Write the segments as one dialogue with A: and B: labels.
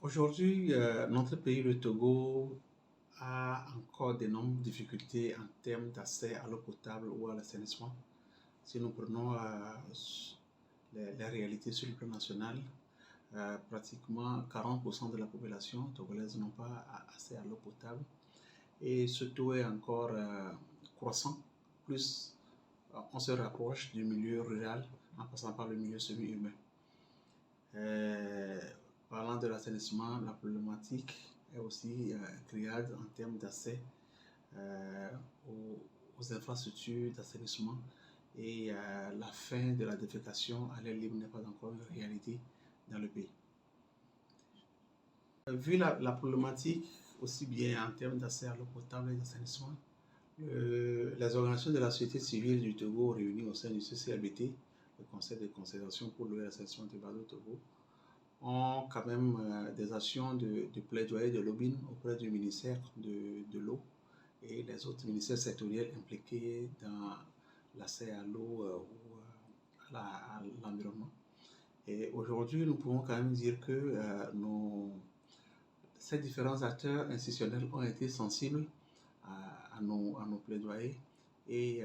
A: Aujourd'hui, notre pays, le Togo, a encore d'énormes difficultés en termes d'accès à l'eau potable ou à l'assainissement. Si nous prenons les réalités sur le plan national, pratiquement 40% de la population togolaise n'ont pas accès à l'eau potable et ce taux est encore croissant. Plus on se rapproche du milieu rural en passant par le milieu semi-urbain. Euh, Parlant de l'assainissement, la problématique est aussi criarde en termes d'accès euh, aux infrastructures d'assainissement et la fin de la défécation à l'air libre n'est pas encore une réalité dans le pays. Vu la problématique, aussi bien en termes d'accès à l'eau potable et d'assainissement, les organisations de la société civile du Togo réunies au sein du CCLBT, le Conseil de conservation pour l'eau et l'assainissement du Bado Togo, ont quand même des actions de plaidoyer, de lobbying auprès du ministère de l'eau et les autres ministères sectoriels impliqués dans l'accès à l'eau ou à l'environnement. Et aujourd'hui, nous pouvons quand même dire que ces différents acteurs institutionnels ont été sensibles à nos plaidoyers et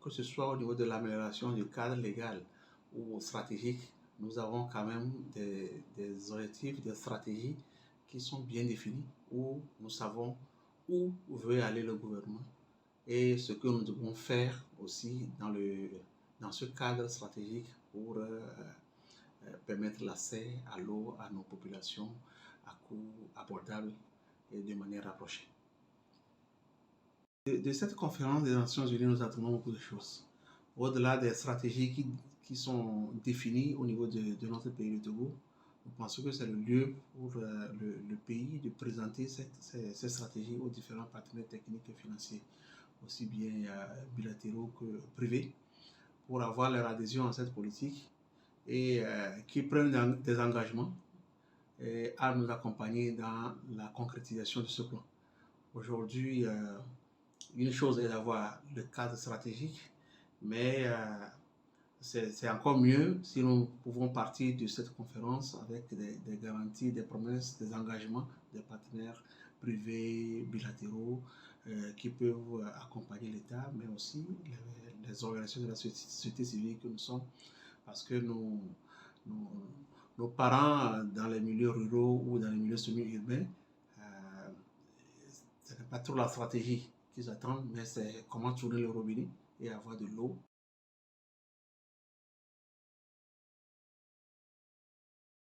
A: que ce soit au niveau de l'amélioration du cadre légal ou stratégique, nous avons quand même des objectifs, des stratégies qui sont bien définies, où nous savons où veut aller le gouvernement et ce que nous devons faire aussi dans ce cadre stratégique pour permettre l'accès à l'eau à nos populations à coût abordable et de manière rapprochée. De cette conférence des Nations Unies, nous attendons beaucoup de choses. Au-delà des stratégies qui sont définies au niveau de notre pays, le Togo, nous pensons que c'est le lieu pour le pays de présenter ces stratégies aux différents partenaires techniques et financiers, aussi bien bilatéraux que privés, pour avoir leur adhésion à cette politique et qui prennent des engagements et à nous accompagner dans la concrétisation de ce plan. Aujourd'hui, une chose est d'avoir le cadre stratégique, mais c'est encore mieux si nous pouvons partir de cette conférence avec des garanties, des promesses, des engagements des partenaires privés, bilatéraux, qui peuvent accompagner l'État, mais aussi les organisations de la société civile que nous sommes, parce que nous, nos parents dans les milieux ruraux ou dans les milieux semi-urbains, ce n'est pas trop la stratégie qu'ils attendent, mais c'est comment tourner le robinet et avoir de l'eau